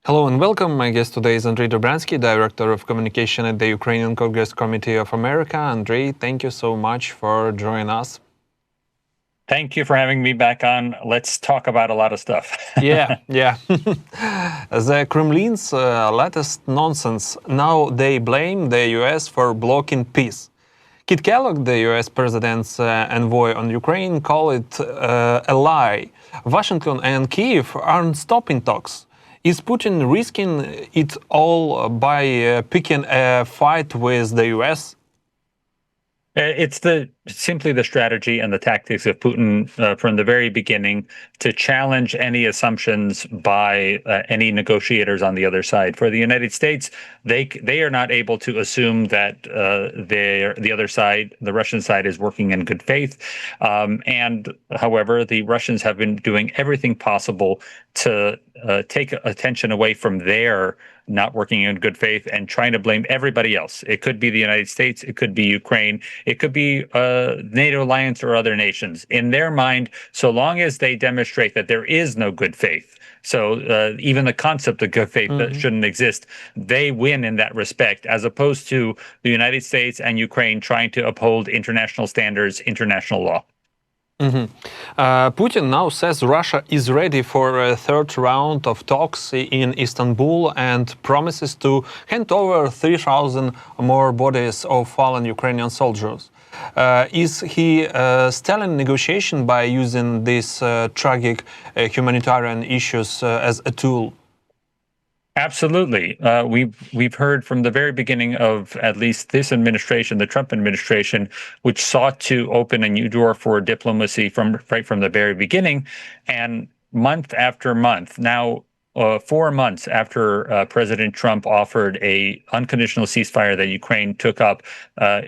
Hello and welcome. My guest today is Andrij Dobriansky, Director of Communication at the Ukrainian Congress Committee of America. Andrij, thank you so much for joining us. Thank you for having me back on. Let's talk about a lot of stuff. yeah. The Kremlin's latest nonsense. Now they blame the U.S. for blocking peace. Keith Kellogg, the U.S. president's envoy on Ukraine, called it a lie. Washington and Kyiv aren't stopping talks. Is Putin risking it all by picking a fight with the U.S.? It's simply the strategy and the tactics of Putin from the very beginning to challenge any assumptions by any negotiators on the other side. For the United States, they are not able to assume that the other side, the Russian side, is working in good faith. And however, the Russians have been doing everything possible to take attention away from their not working in good faith and trying to blame everybody else. It could be the United States, it could be Ukraine, it could be NATO alliance or other nations. In their mind, so long as they demonstrate that there is no good faith, so even the concept of good faith that shouldn't exist, they win in that respect, as opposed to the United States and Ukraine trying to uphold international standards, international law. Putin now says Russia is ready for a third round of talks in Istanbul and promises to hand over 3,000 more bodies of fallen Ukrainian soldiers. Is he stalling negotiation by using these tragic humanitarian issues as a tool? Absolutely. We've heard from the very beginning of at least this administration, the Trump administration, which sought to open a new door for diplomacy right from the very beginning, and month after month now. 4 months after President Trump offered a unconditional ceasefire that Ukraine took up,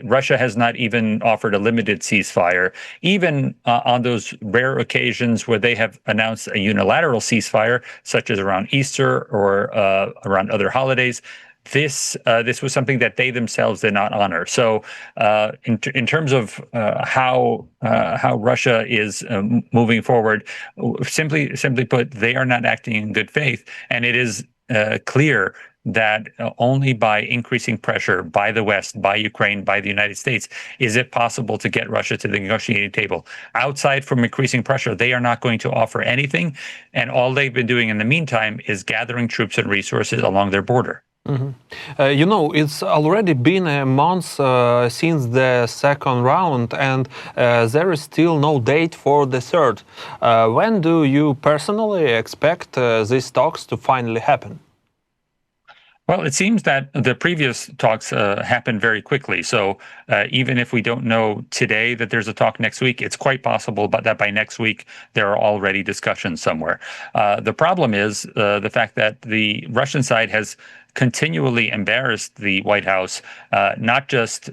Russia has not even offered a limited ceasefire. Even on those rare occasions where they have announced a unilateral ceasefire, such as around Easter or around other holidays, this was something that they themselves did not honor. So, in terms of how Russia is moving forward, simply put, they are not acting in good faith, and it is clear that only by increasing pressure by the West, by Ukraine, by the United States, is it possible to get Russia to the negotiating table. Outside from increasing pressure, they are not going to offer anything, and all they've been doing in the meantime is gathering troops and resources along their border. It's already been a month since the second round, and there is still no date for the third. When do you personally expect these talks to finally happen? Well, it seems that the previous talks happened very quickly. So even if we don't know today that there's a talk next week, it's quite possible that by next week there are already discussions somewhere. The problem is the fact that the Russian side has continually embarrassed the White House, not just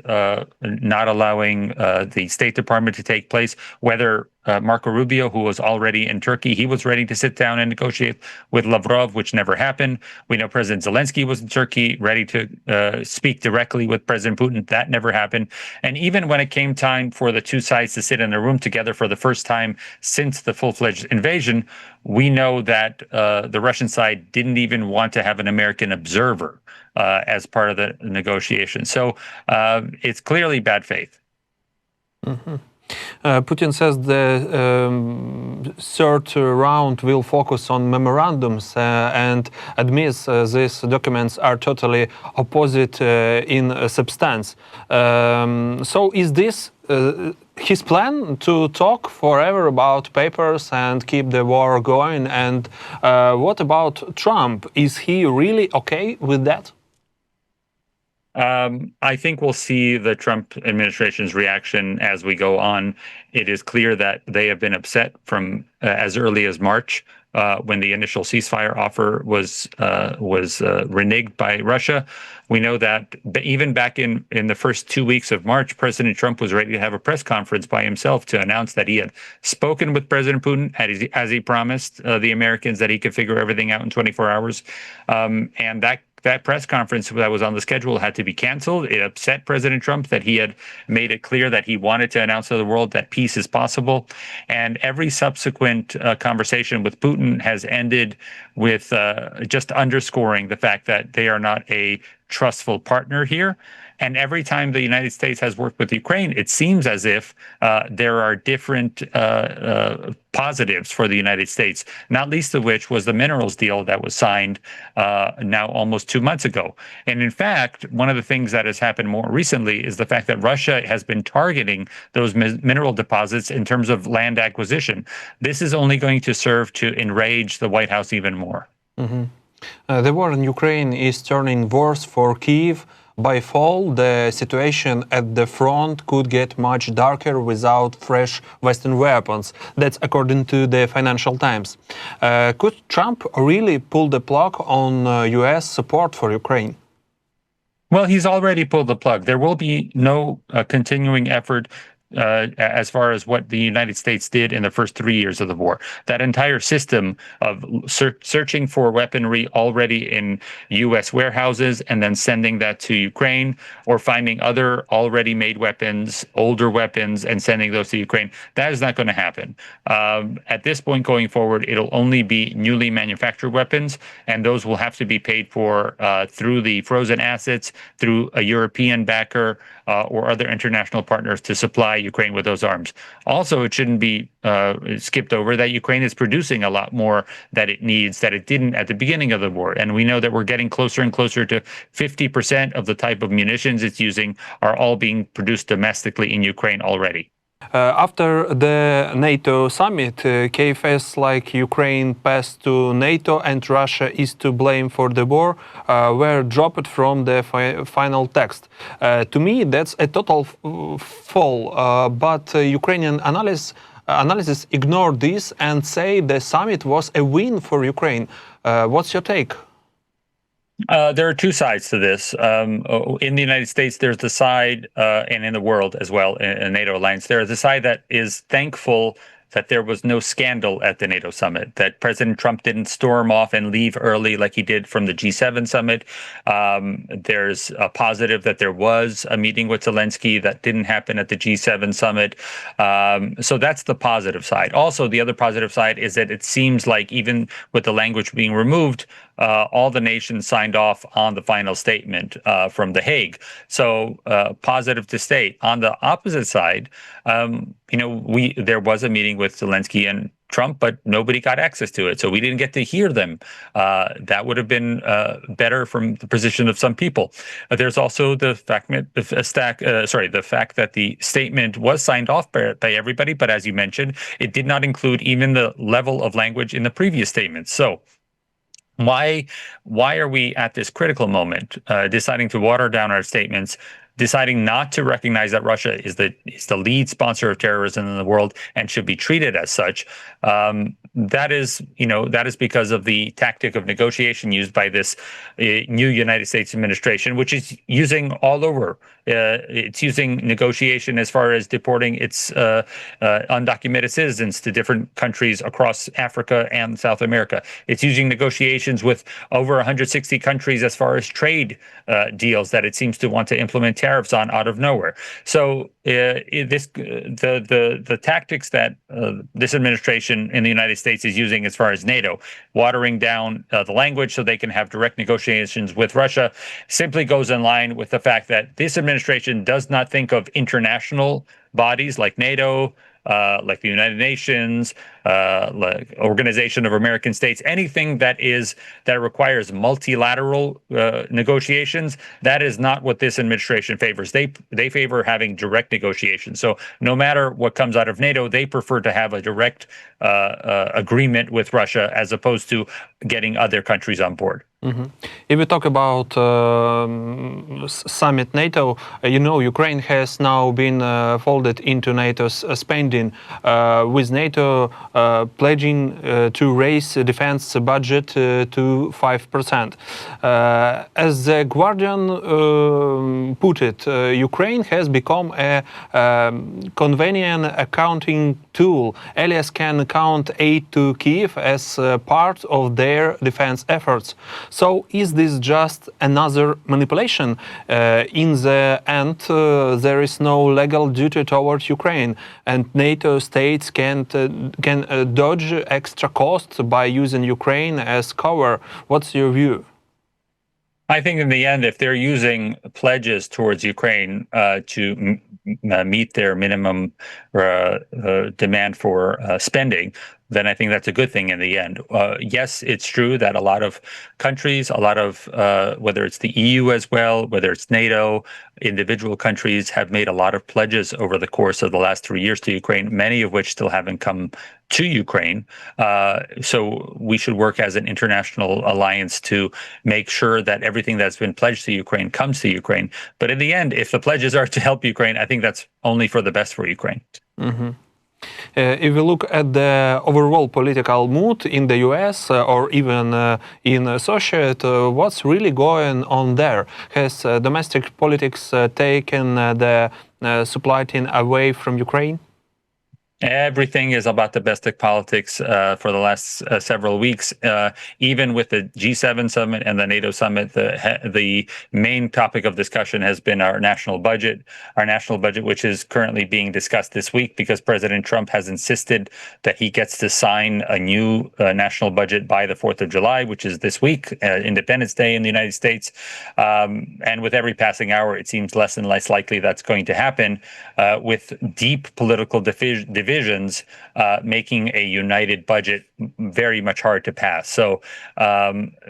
not allowing the State Department to take place, whether Marco Rubio, who was already in Turkey, he was ready to sit down and negotiate with Lavrov, which never happened. We know President Zelensky was in Turkey, ready to speak directly with President Putin. That never happened. And even when it came time for the two sides to sit in a room together for the first time since the full-fledged invasion, we know that the Russian side didn't even want to have an American observer as part of the negotiation. So it's clearly bad faith. Putin says the third round will focus on memorandums and admits these documents are totally opposite in substance. So is this his plan to talk forever about papers and keep the war going? And what about Trump? Is he really okay with that? I think we'll see the Trump administration's reaction as we go on. It is clear that they have been upset from as early as March, when the initial ceasefire offer was reneged by Russia. We know that even back in the first 2 weeks of March, President Trump was ready to have a press conference by himself to announce that he had spoken with President Putin, as he promised the Americans that he could figure everything out in 24 hours. And that that press conference that was on the schedule had to be canceled. It upset President Trump that he had made it clear that he wanted to announce to the world that peace is possible. And every subsequent conversation with Putin has ended with just underscoring the fact that they are not a trustful partner here. And every time the United States has worked with Ukraine, it seems as if there are different positives for the United States, not least of which was the minerals deal that was signed now almost 2 months ago. And in fact, one of the things that has happened more recently is the fact that Russia has been targeting those mineral deposits in terms of land acquisition. This is only going to serve to enrage the White House even more. Mm-hmm. The war in Ukraine is turning worse for Kyiv. By fall, the situation at the front could get much darker without fresh Western weapons. That's according to the Financial Times. Could Trump really pull the plug on U.S. support for Ukraine? Well, he's already pulled the plug. There will be no continuing effort as far as what the United States did in the first 3 years of the war. That entire system of searching for weaponry already in U.S. warehouses and then sending that to Ukraine, or finding other already made weapons, older weapons, and sending those to Ukraine, that is not going to happen. At this point going forward, it'll only be newly manufactured weapons, and those will have to be paid for through the frozen assets, through a European backer, or other international partners to supply Ukraine with those arms. Also, it shouldn't be skipped over that Ukraine is producing a lot more that it needs that it didn't at the beginning of the war. And we know that we're getting closer and closer to 50% of the type of munitions it's using are all being produced domestically in Ukraine already. After the NATO summit, KFS like Ukraine passed to NATO and Russia is to blame for the war were dropped from the final text. To me, that's a total fall, but Ukrainian analysts ignore this and say the summit was a win for Ukraine. What's your take? There are two sides to this. In the United States, there's the side, and in the world as well, in NATO alliance, there is the side that is thankful that there was no scandal at the NATO summit, that President Trump didn't storm off and leave early like he did from the G7 summit. There's a positive that there was a meeting with Zelensky that didn't happen at the G7 summit. So that's the positive side. Also, the other positive side is that it seems like even with the language being removed, all the nations signed off on the final statement from The Hague. So positive to state. On the opposite side, there was a meeting with Zelensky and Trump, but nobody got access to it, so we didn't get to hear them. That would have been better from the position of some people. There's also the fact that the statement was signed off by everybody, but as you mentioned, it did not include even the level of language in the previous statements. So why are we at this critical moment deciding to water down our statements, deciding not to recognize that Russia is the lead sponsor of terrorism in the world and should be treated as such? That is because of the tactic of negotiation used by this new United States administration, which is using all over. It's using negotiation as far as deporting its undocumented citizens to different countries across Africa and South America. It's using negotiations with over 160 countries as far as trade deals that it seems to want to implement tariffs on out of nowhere. So the tactics that this administration in the United States is using as far as NATO, watering down the language so they can have direct negotiations with Russia, simply goes in line with the fact that this administration does not think of international bodies like NATO, like the United Nations, like Organization of American States, anything that requires multilateral negotiations. That is not what this administration favors. They favor having direct negotiations. So no matter what comes out of NATO, they prefer to have a direct agreement with Russia as opposed to getting other countries on board. Mm-hmm. If we talk about summit NATO, Ukraine has now been folded into NATO's spending, with NATO pledging to raise the defense budget to 5%. As The Guardian put it, Ukraine has become a convenient accounting tool. Allies can count aid to Kyiv as part of their defense efforts. So is this just another manipulation? In the end, there is no legal duty towards Ukraine, and NATO states can dodge extra costs by using Ukraine as cover. What's your view? I think in the end, if they're using pledges towards Ukraine to meet their minimum demand for spending, then I think that's a good thing in the end. Yes, it's true that a lot of countries, a lot of whether it's the EU as well, whether it's NATO, individual countries have made a lot of pledges over the course of the last 3 years to Ukraine, many of which still haven't come to Ukraine. So we should work as an international alliance to make sure that everything that's been pledged to Ukraine comes to Ukraine. But in the end, if the pledges are to help Ukraine, I think that's only for the best for Ukraine. Mm-hmm. If we look at the overall political mood in the US or even in associate, what's really going on there? Has domestic politics taken the supply chain away from Ukraine? Everything is about domestic politics for the last several weeks. Even with the G7 summit and the NATO summit, the main topic of discussion has been our national budget, which is currently being discussed this week because President Trump has insisted that he gets to sign a new national budget by the 4th of July, which is this week, Independence Day in the United States. And with every passing hour, it seems less and less likely that's going to happen with deep political divisions making a united budget very much hard to pass. So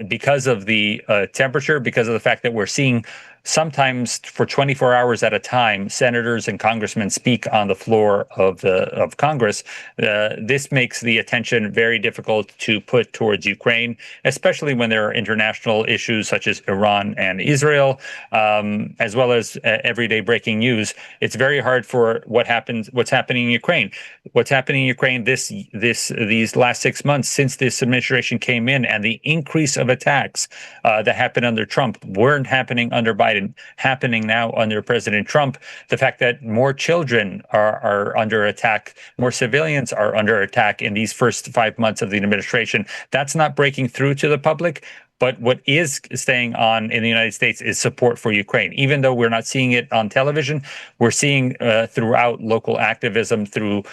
because of the temperature, because of the fact that we're seeing sometimes for 24 hours at a time, senators and congressmen speak on the floor of Congress. This makes the attention very difficult to put towards Ukraine, especially when there are international issues such as Iran and Israel, as well as everyday breaking news. It's very hard for what's happening in Ukraine. What's happening in Ukraine these last 6 months since this administration came in, and the increase of attacks that happened under Trump weren't happening under Biden. Happening now under President Trump, the fact that more children are under attack, more civilians are under attack in these first 5 months of the administration, that's not breaking through to the public. But what is staying on in the United States is support for Ukraine. Even though we're not seeing it on television, we're seeing throughout local activism, through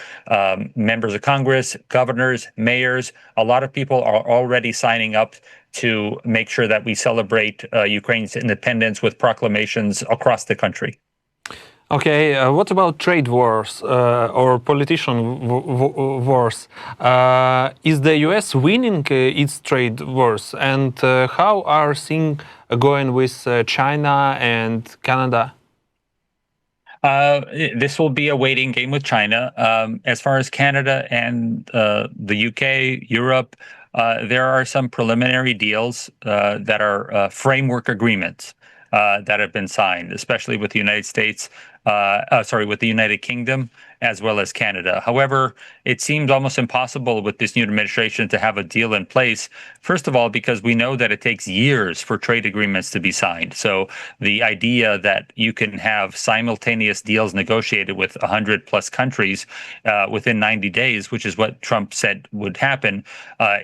members of Congress, governors, mayors, a lot of people are already signing up to make sure that we celebrate Ukraine's independence with proclamations across the country. Okay, what about trade wars or politician wars? Is the US winning its trade wars? And how are things going with China and Canada? This will be a waiting game with China. As far as Canada and the UK, Europe, there are some preliminary deals that are framework agreements that have been signed, especially with the United States, with the United Kingdom, as well as Canada. However, it seems almost impossible with this new administration to have a deal in place. First of all, because we know that it takes years for trade agreements to be signed. So the idea that you can have simultaneous deals negotiated with 100 plus countries within 90 days, which is what Trump said would happen,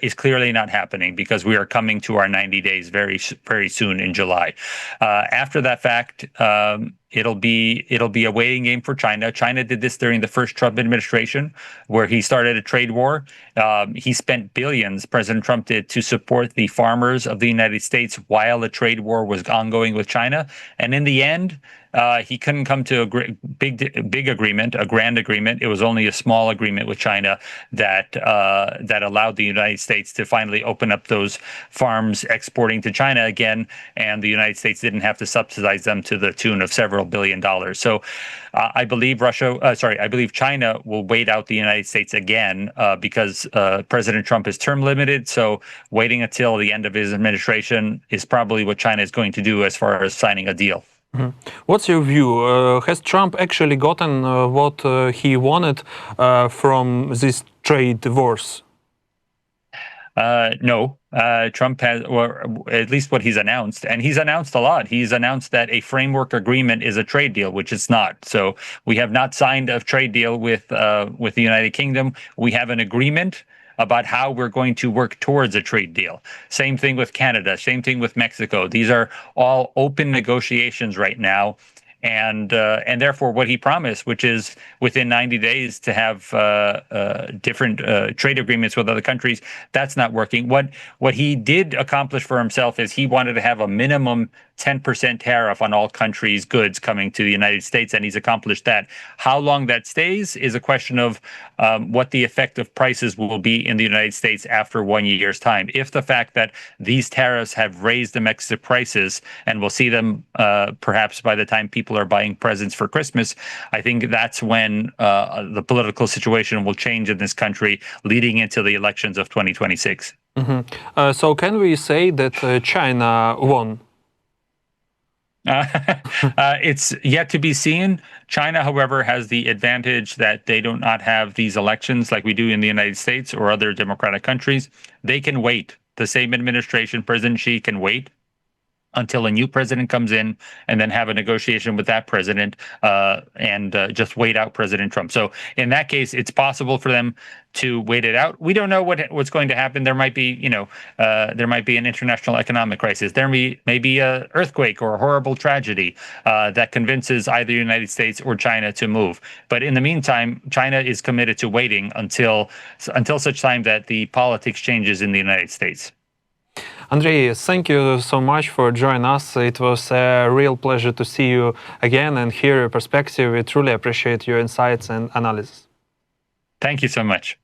is clearly not happening because we are coming to our 90 days very, very soon in July. After that fact, it'll be a waiting game for China. China did this during the first Trump administration, where he started a trade war. He spent billions, President Trump did, to support the farmers of the United States while the trade war was ongoing with China. And in the end, he couldn't come to a big agreement, a grand agreement. It was only a small agreement with China that allowed the United States to finally open up those farms exporting to China again, and the United States didn't have to subsidize them to the tune of several $billions. So I believe China will wait out the United States again because President Trump is term limited. So waiting until the end of his administration is probably what China is going to do as far as signing a deal. Mm-hmm. What's your view? Has Trump actually gotten what he wanted from these trade wars? No. Trump has, or at least what he's announced, and he's announced a lot. He's announced that a framework agreement is a trade deal, which it's not. So we have not signed a trade deal with the United Kingdom. We have an agreement about how we're going to work towards a trade deal. Same thing with Canada, same thing with Mexico. These are all open negotiations right now. And therefore, what he promised, which is within 90 days to have different trade agreements with other countries, that's not working. What he did accomplish for himself is he wanted to have a minimum 10% tariff on all countries' goods coming to the United States, and he's accomplished that. How long that stays is a question of what the effect of prices will be in the United States after 1 year's time. If the fact that these tariffs have raised domestic prices, and we'll see them perhaps by the time people are buying presents for Christmas, I think that's when the political situation will change in this country leading into the elections of 2026. So can we say that China won? It's yet to be seen. China, however, has the advantage that they do not have these elections like we do in the United States or other democratic countries. They can wait. The same administration, President Xi, can wait until a new president comes in and then have a negotiation with that president and just wait out President Trump. So in that case, it's possible for them to wait it out. We don't know what's going to happen. There might be, there might be an international economic crisis. There may be an earthquake or a horrible tragedy that convinces either the United States or China to move. But in the meantime, China is committed to waiting until such time that the politics changes in the United States. Andrij, thank you so much for joining us. It was a real pleasure to see you again and hear your perspective. We truly appreciate your insights and analysis. Thank you so much.